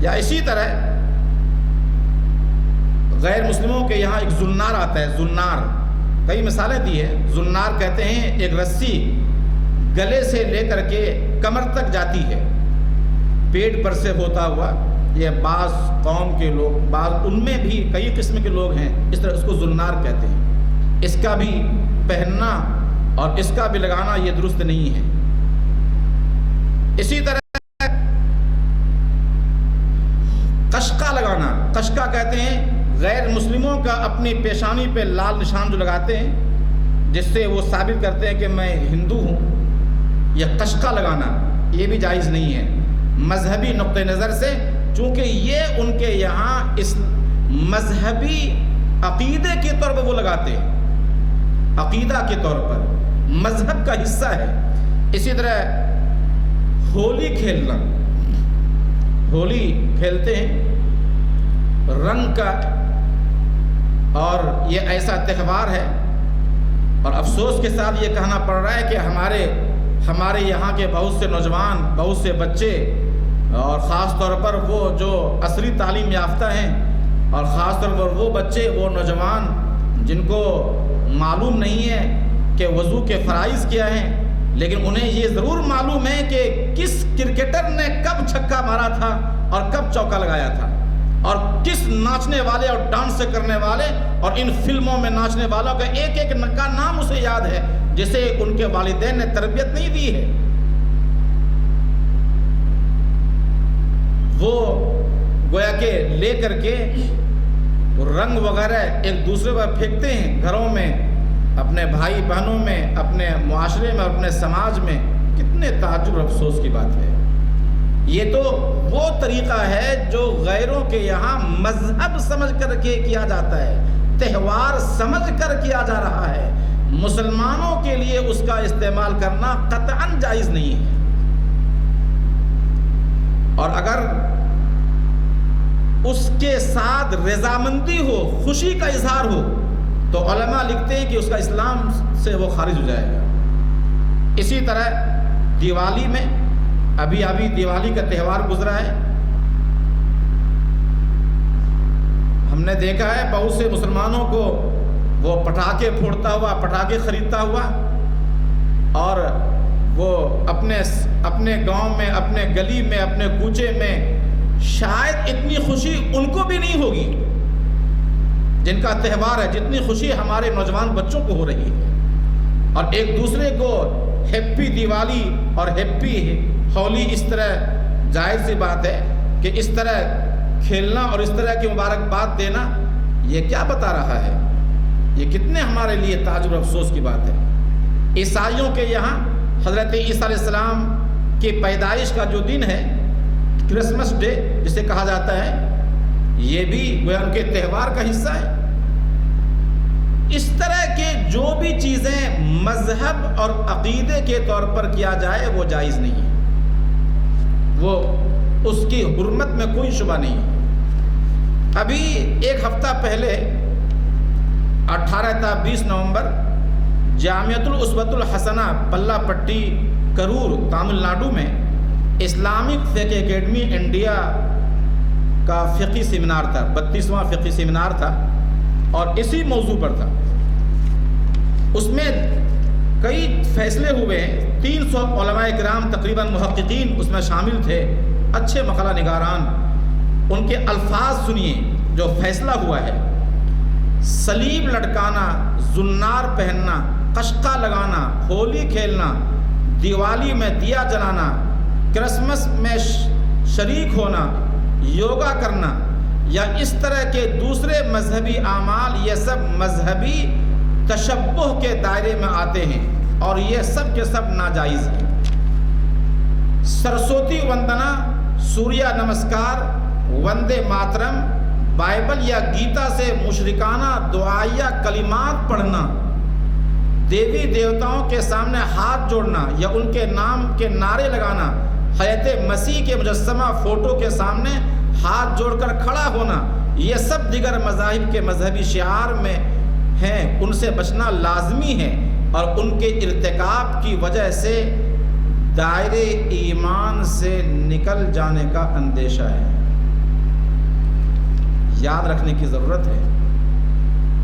یا اسی طرح غیر مسلموں کے یہاں ایک زنار آتا ہے، زنار، کئی مثالیں دی ہیں۔ زنار کہتے ہیں ایک رسی گلے سے لے کر کے کمر تک جاتی ہے، پیٹ پر سے ہوتا ہوا۔ یہ بعض قوم کے لوگ، بعض ان میں بھی کئی قسم کے لوگ ہیں، اس طرح اس کو زنار کہتے ہیں۔ اس کا بھی پہننا اور اس کا بھی لگانا یہ درست نہیں ہے۔ اسی طرح قشقہ لگانا، قشقہ کہتے ہیں غیر مسلموں کا اپنی پیشانی پہ لال نشان جو لگاتے ہیں، جس سے وہ ثابت کرتے ہیں کہ میں ہندو ہوں، یہ قشقہ لگانا یہ بھی جائز نہیں ہے مذہبی نقطہ نظر سے، چونکہ یہ ان کے یہاں اس مذہبی عقیدے کے طور پر وہ لگاتے ہیں، عقیدہ کے طور پر مذہب کا حصہ ہے۔ اسی طرح ہولی کھیلنا، ہولی کھیلتے ہیں رنگ کا، اور یہ ایسا تہوار ہے، اور افسوس کے ساتھ یہ کہنا پڑ رہا ہے کہ ہمارے یہاں کے بہت سے نوجوان، بہت سے بچے، اور خاص طور پر وہ جو عصری تعلیم یافتہ ہیں، اور خاص طور پر وہ بچے، وہ نوجوان جن کو معلوم نہیں ہے کہ وضو کے فرائض کیا ہیں، لیکن انہیں یہ ضرور معلوم ہے کہ کس کرکٹر نے کب چھکا مارا تھا اور کب چوکا لگایا تھا، اور کس ناچنے والے اور ڈانس کرنے والے اور ان فلموں میں ناچنے والوں کا ایک ایک کا نام اسے یاد ہے، جسے ان کے والدین نے تربیت نہیں دی ہے۔ وہ گویا کہ لے کر کے رنگ وغیرہ ایک دوسرے پر پھینکتے ہیں گھروں میں، اپنے بھائی بہنوں میں، اپنے معاشرے میں، اپنے سماج میں، کتنے تعجب اور افسوس کی بات ہے۔ یہ تو وہ طریقہ ہے جو غیروں کے یہاں مذہب سمجھ کر کے کیا جاتا ہے، تہوار سمجھ کر کیا جا رہا ہے، مسلمانوں کے لیے اس کا استعمال کرنا قطعاً جائز نہیں ہے۔ اور اگر اس کے ساتھ رضامندی ہو، خوشی کا اظہار ہو، تو علماء لکھتے ہیں کہ اس کا اسلام سے وہ خارج ہو جائے گا۔ اسی طرح دیوالی میں ابھی دیوالی کا تہوار گزرا ہے، ہم نے دیکھا ہے بہت سے مسلمانوں کو وہ پٹاخے پھوڑتا ہوا، پٹاخے خریدتا ہوا، اور وہ اپنے گاؤں میں، اپنے گلی میں، اپنے کوچے میں شاید اتنی خوشی ان کو بھی نہیں ہوگی جن کا تہوار ہے، جتنی خوشی ہمارے نوجوان بچوں کو ہو رہی ہے، اور ایک دوسرے کو ہیپی دیوالی اور ہیپی ہولی، اس طرح جائز سی بات ہے کہ اس طرح کھیلنا اور اس طرح کی مبارکباد دینا، یہ کیا بتا رہا ہے؟ یہ کتنے ہمارے لیے تعجب و افسوس کی بات ہے۔ عیسائیوں کے یہاں حضرت عیسیٰ علیہ السلام کی پیدائش کا جو دن ہے، کرسمس ڈے جسے کہا جاتا ہے، یہ بھی وہ ان کے تہوار کا حصہ ہے۔ اس طرح کے جو بھی چیزیں مذہب اور عقیدے کے طور پر کیا جائے وہ جائز نہیں ہے، وہ اس کی حرمت میں کوئی شبہ نہیں ہے۔ ابھی ایک ہفتہ پہلے 18 تا 20 نومبر جامعۃ الاسوۃ الحسنہ پلہ پٹی کرور تامل ناڈو میں اسلامک فقہ اکیڈمی انڈیا کا فقہی سیمینار تھا، 32واں فقہی سیمینار تھا، اور اسی موضوع پر تھا۔ اس میں کئی فیصلے ہوئے ہیں، 300 علماء کرام تقریباً محققین اس میں شامل تھے، اچھے مقالہ نگاران۔ ان کے الفاظ سنیے جو فیصلہ ہوا ہے۔ سلیب لٹکانا، زنار پہننا، قشقہ لگانا، ہولی کھیلنا، دیوالی میں دیا جلانا، کرسمس میں شریک ہونا، یوگا کرنا یا اس طرح کے دوسرے مذہبی اعمال، یہ سب مذہبی تشبہ کے دائرے میں آتے ہیں اور یہ سب کے سب ناجائز ہیں۔ سرسوتی وندنا، سوریہ نمسکار، وندے ماترم، بائبل یا گیتا سے مشرکانہ دعائیہ کلمات پڑھنا، دیوی دیوتاؤں کے سامنے ہاتھ جوڑنا یا ان کے نام کے نعرے لگانا، حضرت مسیح کے مجسمہ فوٹو کے سامنے ہاتھ جوڑ کر کھڑا ہونا، یہ سب دیگر مذاہب کے مذہبی شعار میں ہیں، ان سے بچنا لازمی ہے، اور ان کے ارتکاب کی وجہ سے دائرے ایمان سے نکل جانے کا اندیشہ ہے۔ یاد رکھنے کی ضرورت ہے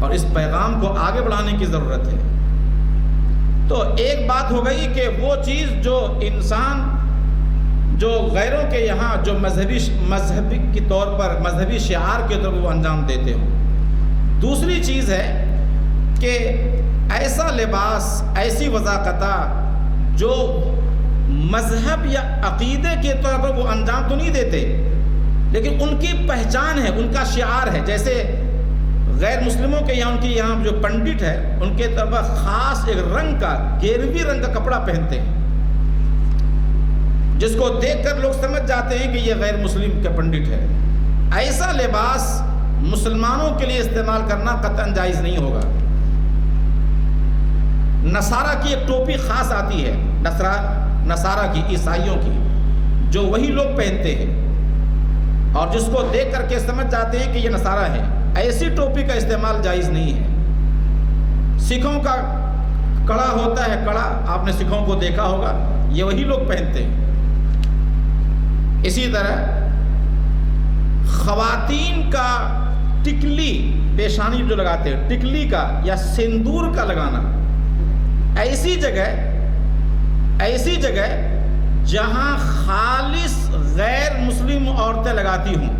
اور اس پیغام کو آگے بڑھانے کی ضرورت ہے۔ تو ایک بات ہو گئی کہ وہ چیز جو انسان جو غیروں کے یہاں جو مذہبی کے طور پر، مذہبی شعار کے طور پر وہ انجام دیتے ہوں۔ دوسری چیز ہے کہ ایسا لباس، ایسی وضاقتہ جو مذہب یا عقیدے کے طور پر وہ انجام تو نہیں دیتے، لیکن ان کی پہچان ہے، ان کا شعار ہے۔ جیسے غیر مسلموں کے یہاں، ان کے یہاں جو پنڈت ہے، ان کے طور پر خاص ایک رنگ کا، گیروی رنگ کا کپڑا پہنتے ہیں، جس کو دیکھ کر لوگ سمجھ جاتے ہیں کہ یہ غیر مسلم کا پنڈت ہے۔ ایسا لباس مسلمانوں کے لیے استعمال کرنا قطعاً جائز نہیں ہوگا۔ نصارہ کی ایک ٹوپی خاص آتی ہے، نصارہ کی، عیسائیوں کی، جو وہی لوگ پہنتے ہیں اور جس کو دیکھ کر کے سمجھ جاتے ہیں کہ یہ نصارہ ہے۔ ایسی ٹوپی کا استعمال جائز نہیں ہے۔ سکھوں کا کڑا ہوتا ہے، کڑا آپ نے سکھوں کو دیکھا ہوگا، یہ وہی لوگ پہنتے ہیں۔ اسی طرح خواتین کا ٹکلی، پیشانی جو لگاتے ہیں، ٹکلی کا یا سندور کا لگانا، ایسی جگہ جہاں خالص غیر مسلم عورتیں لگاتی ہوں،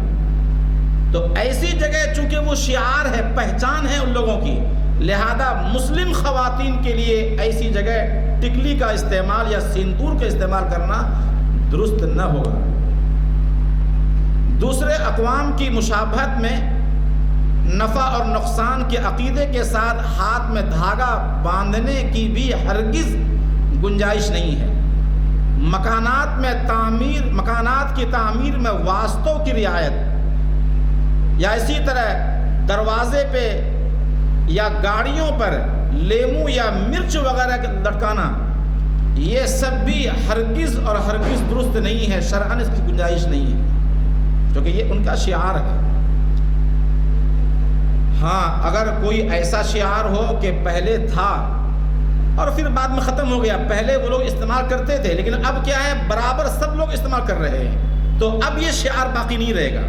تو ایسی جگہ چونکہ وہ شعار ہے، پہچان ہے ان لوگوں کی، لہذا مسلم خواتین کے لیے ایسی جگہ ٹکلی کا استعمال یا سندور کا استعمال کرنا درست نہ ہوگا۔ دوسرے اقوام کی مشابہت میں نفع اور نقصان کے عقیدے کے ساتھ ہاتھ میں دھاگا باندھنے کی بھی ہرگز گنجائش نہیں ہے۔ مکانات کی تعمیر میں واسطوں کی رعایت، یا اسی طرح دروازے پہ یا گاڑیوں پر لیمو یا مرچ وغیرہ لٹکانا، یہ سب بھی ہرگز اور ہرگز درست نہیں ہے، شرعاً اس کی گنجائش نہیں ہے، کیونکہ یہ ان کا شعار ہے۔ ہاں اگر کوئی ایسا شعار ہو کہ پہلے تھا اور پھر بعد میں ختم ہو گیا، پہلے وہ لوگ استعمال کرتے تھے لیکن اب کیا ہے، برابر سب لوگ استعمال کر رہے ہیں، تو اب یہ شعار باقی نہیں رہے گا۔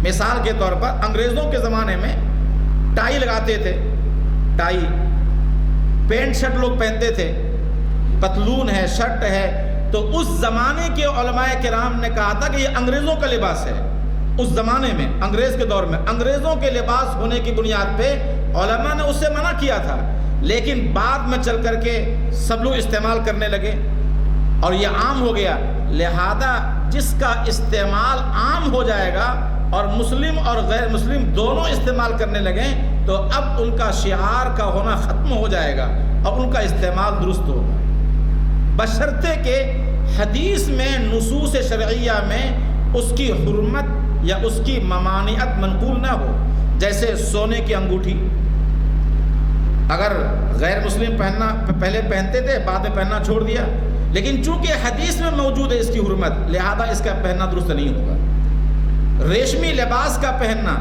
مثال کے طور پر انگریزوں کے زمانے میں ٹائی لگاتے تھے، ٹائی، پینٹ شرٹ لوگ پہنتے تھے، پتلون ہے، شرٹ ہے، تو اس زمانے کے علماء کرام نے کہا تھا کہ یہ انگریزوں کا لباس ہے۔ اس زمانے میں، انگریز کے دور میں، انگریزوں کے لباس ہونے کی بنیاد پہ علماء نے اسے منع کیا تھا، لیکن بعد میں چل کر کے سب لوگ استعمال کرنے لگے اور یہ عام ہو گیا، لہذا جس کا استعمال عام ہو جائے گا اور مسلم اور غیر مسلم دونوں استعمال کرنے لگیں تو اب ان کا شعار کا ہونا ختم ہو جائے گا اور ان کا استعمال درست ہوگا، بشرطے کہ حدیث میں، نصوص شرعیہ میں اس کی حرمت یا اس کی ممانعت منقول نہ ہو۔ جیسے سونے کی انگوٹھی، اگر غیر مسلم پہلے پہنتے تھے، بعد میں پہننا چھوڑ دیا، لیکن چونکہ حدیث میں موجود ہے اس کی حرمت، لہذا اس کا پہننا درست نہیں ہوگا۔ ریشمی لباس کا پہننا،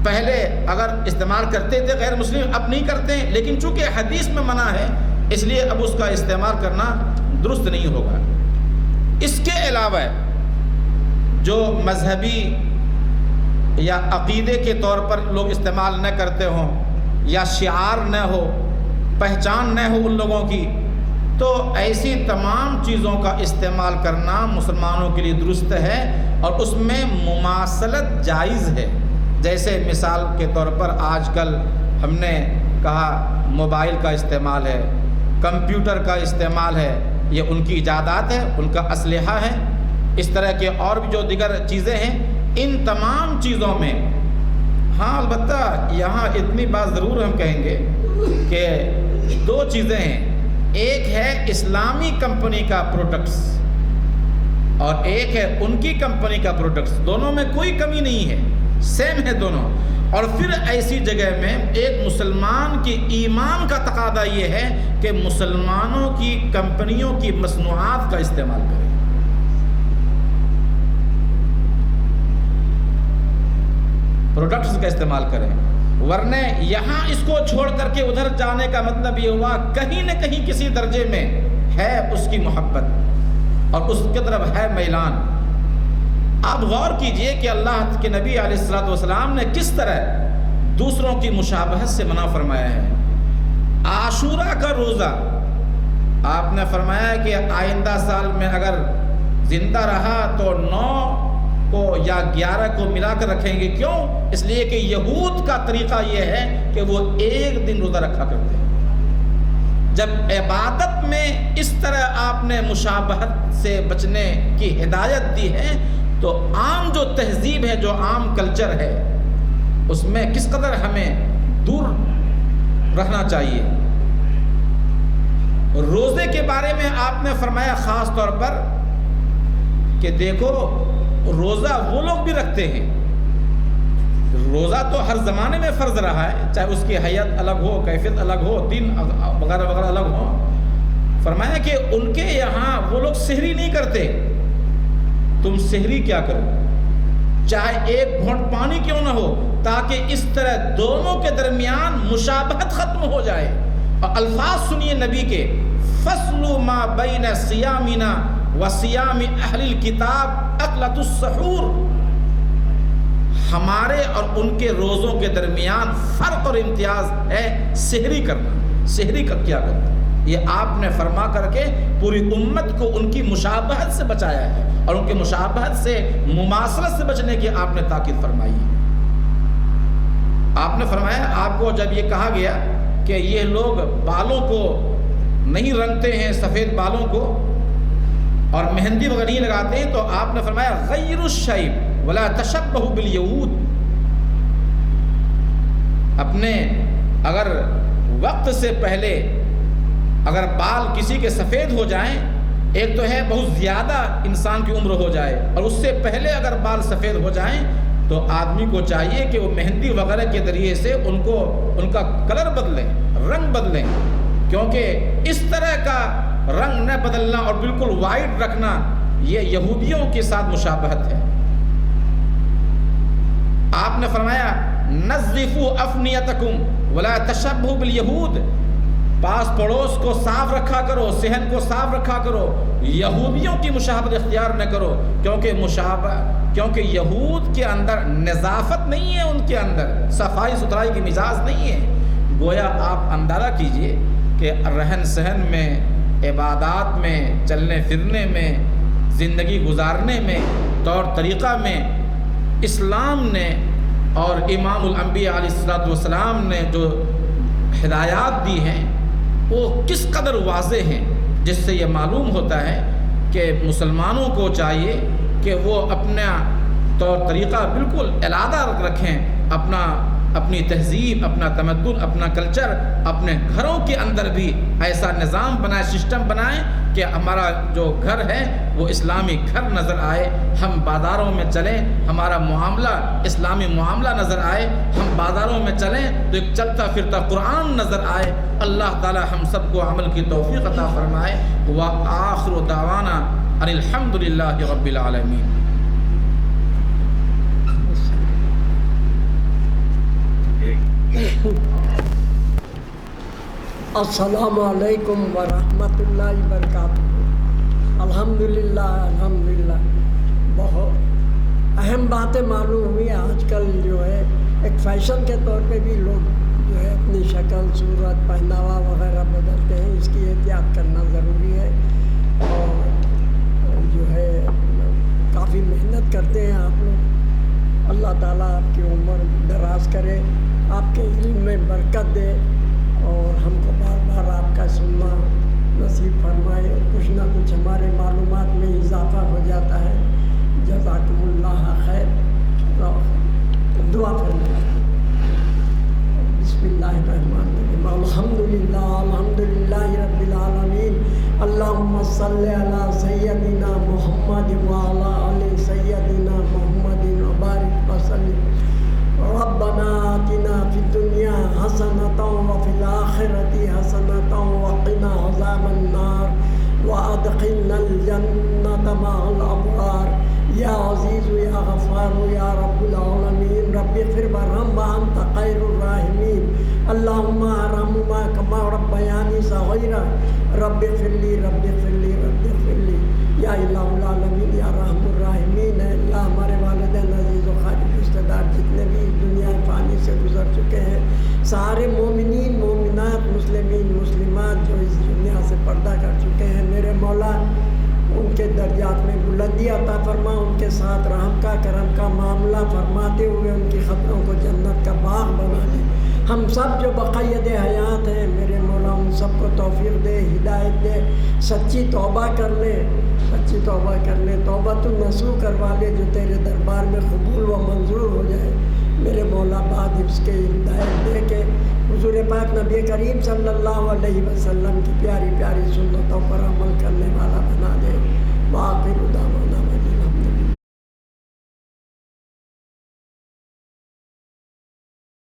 پہلے اگر استعمال کرتے تھے غیر مسلم، اب نہیں کرتے ہیں، لیکن چونکہ حدیث میں منع ہے اس لیے اب اس کا استعمال کرنا درست نہیں ہوگا۔ اس کے علاوہ جو مذہبی یا عقیدے کے طور پر لوگ استعمال نہ کرتے ہوں یا شعار نہ ہو، پہچان نہ ہو ان لوگوں کی، تو ایسی تمام چیزوں کا استعمال کرنا مسلمانوں کے لیے درست ہے اور اس میں مماثلت جائز ہے۔ جیسے مثال کے طور پر آج کل ہم نے کہا موبائل کا استعمال ہے، کمپیوٹر کا استعمال ہے، یہ ان کی ایجادات ہے، ان کا اسلحہ ہے، اس طرح کے اور بھی جو دیگر چیزیں ہیں، ان تمام چیزوں میں ہاں البتہ یہاں اتنی بات ضرور ہم کہیں گے کہ دو چیزیں ہیں، ایک ہے اسلامی کمپنی کا پروڈکٹس اور ایک ہے ان کی کمپنی کا پروڈکٹس، دونوں میں کوئی کمی نہیں ہے، سیم ہے دونوں۔ اور پھر ایسی جگہ میں ایک مسلمان کے ایمان کا تقاضا یہ ہے کہ مسلمانوں کی کمپنیوں کی مصنوعات کا استعمال کریں، پروڈکٹس کا استعمال کریں، ورنہ یہاں اس کو چھوڑ کر کے ادھر جانے کا مطلب یہ ہوا کہیں نہ کہیں کسی درجے میں ہے اس کی محبت اور اس کی طرف ہے میلان۔ آپ غور کیجئے کہ اللہ کے نبی علیہ الصلوۃ والسلام نے کس طرح دوسروں کی مشابہت سے منع فرمایا ہے۔ عاشورہ کا روزہ آپ نے فرمایا کہ آئندہ سال میں اگر زندہ رہا تو 9 کو یا 11 کو ملا کر رکھیں گے، کیوں؟ اس لیے کہ یہود کا طریقہ یہ ہے کہ وہ ایک دن روزہ رکھا کرتے ہیں۔ جب عبادت میں اس طرح آپ نے مشابہت سے بچنے کی ہدایت دی ہے تو عام جو تہذیب ہے، جو عام کلچر ہے، اس میں کس قدر ہمیں دور رہنا چاہیے۔ روزے کے بارے میں آپ نے فرمایا خاص طور پر کہ دیکھو روزہ وہ لوگ بھی رکھتے ہیں، روزہ تو ہر زمانے میں فرض رہا ہے، چاہے اس کی حیت الگ ہو، کیفیت الگ ہو، دن وغیرہ وغیرہ الگ ہو۔ فرمایا کہ ان کے یہاں وہ لوگ سحری نہیں کرتے، تم سحری کیا کرو، چاہے ایک گھونٹ پانی کیوں نہ ہو، تاکہ اس طرح دونوں کے درمیان مشابہت ختم ہو جائے۔ اور الفاظ سنیے نبی کے، فصل ما بین صیامنا وصیام اہل الکتاب اکلۃ السحور، ہمارے اور ان کے روزوں کے درمیان فرق اور امتیاز ہے سحری کرنا۔ سحری کا کیا کرنا، یہ آپ نے فرما کر کے پوری امت کو ان کی مشابہت سے بچایا ہے اور ان کی مشابہت سے، مماثلت سے بچنے کی آپ نے تاکید فرمائی ہے۔ آپ نے فرمایا آپ کو جب یہ کہا گیا کہ یہ لوگ بالوں کو نہیں رنگتے ہیں، سفید بالوں کو، اور مہندی وغیرہ نہیں لگاتے ہیں، تو آپ نے فرمایا غیر الشیب ولا تشبہوا بالیہود، اپنے اگر وقت سے پہلے اگر بال کسی کے سفید ہو جائیں، ایک تو ہے بہت زیادہ انسان کی عمر ہو جائے، اور اس سے پہلے اگر بال سفید ہو جائیں تو آدمی کو چاہیے کہ وہ مہندی وغیرہ کے ذریعے سے ان کا کلر بدلیں، رنگ بدلیں، کیونکہ اس طرح کا رنگ نہ بدلنا اور بالکل وائٹ رکھنا یہ یہودیوں کے ساتھ مشابہت ہے۔ آپ نے فرمایا نظفوا افنیتکم ولا تشبہوا بالیہود، پاس پڑوس کو صاف رکھا کرو، صحن کو صاف رکھا کرو، یہودیوں کی مشابہت اختیار نہ کرو، کیونکہ یہود کے اندر نظافت نہیں ہے، ان کے اندر صفائی ستھرائی کی مزاج نہیں ہے۔ گویا آپ اندازہ کیجئے کہ رہن سہن میں، عبادات میں، چلنے پھرنے میں، زندگی گزارنے میں، طور طریقہ میں اسلام نے اور امام الانبیاء علیہ السلام نے جو ہدایات دی ہیں وہ کس قدر واضح ہیں، جس سے یہ معلوم ہوتا ہے کہ مسلمانوں کو چاہیے کہ وہ اپنا طور طریقہ بالکل علیحدہ رکھیں، اپنی تہذیب، اپنا تمدن، اپنا کلچر اپنے گھروں کے اندر بھی ایسا نظام بنائے، سسٹم بنائیں کہ ہمارا جو گھر ہے وہ اسلامی گھر نظر آئے، ہم بازاروں میں چلیں ہمارا معاملہ اسلامی معاملہ نظر آئے، ہم بازاروں میں چلیں تو ایک چلتا پھرتا قرآن نظر آئے۔ اللہ تعالی ہم سب کو عمل کی توفیق عطا فرمائے۔ وآخر دعوانا ان الحمد للہ رب العالمین۔ السلام علیکم ورحمۃ اللہ وبرکاتہ۔ الحمدللہ بہت اہم باتیں معلوم ہوئی۔ آج کل جو ہے ایک فیشن کے طور پہ بھی لوگ جو ہے اپنی شکل، صورت، پہناوا وغیرہ بدلتے ہیں، اس کی احتیاط کرنا ضروری ہے، اور جو ہے کافی محنت کرتے ہیں آپ لوگ۔ اللہ تعالیٰ آپ کی عمر دراز کرے، آپ کے علم میں برکت دے، اور ہم کو بار بار آپ کا سننا نصیب فرمائے۔ کچھ نہ کچھ ہمارے معلومات میں اضافہ ہو جاتا ہے۔ جزاکم اللہ خیر۔ دعا فرمائیں۔ بسم اللہ الرحمن الرحیم۔ الحمدللہ رب العالمین۔ اللہم صلی علی سیدنا محمد وعلی آل سیدنا محمد وبارک وسلم۔ ربنا آتنا فی الدنیا حسنۃ وفی الآخرۃ حسنۃ وقنا عذاب النار وادخلنا الجنۃ مع الابرار۔ یا عزیز یا غفار یا رب العالمین، رب اغفر وارحم وانت خیر الراحمین۔ اللہم ارحمہما کما ربیانی صغیرا، رب اغفر لی رب اغفر لی رب اغفر لی۔ یا الہ العالمین یا رحم الراحمین، اے اللہ ہمارے والدین عزیز و خارج رشتہ دار جتنے بھی دنیا فانی سے گزر چکے ہیں، سارے مومنین مومنات مسلمین مسلمات جو اس دنیا سے پردہ کر چکے ہیں، میرے مولا ان کے درجات میں بلندی عطا فرما، ان کے ساتھ رحم کا کرم کا معاملہ فرماتے ہوئے ان کی قبروں کو جنت کا باغ بنا دے۔ ہم سب جو بقید حیات ہیں میرے مولا ان سب کو توفیق دے، ہدایت دے، سچی توبہ کر لے، سچی توبہ کر لے، توبۃ النصوح کروا لے جو تیرے دربار میں قبول و منظور ہو جائے۔ میرے مولا بعد اس کے ہدایت دے کے حضور پاک نبی کریم صلی اللہ علیہ وسلم کی پیاری پیاری سنتوں پر عمل کرنے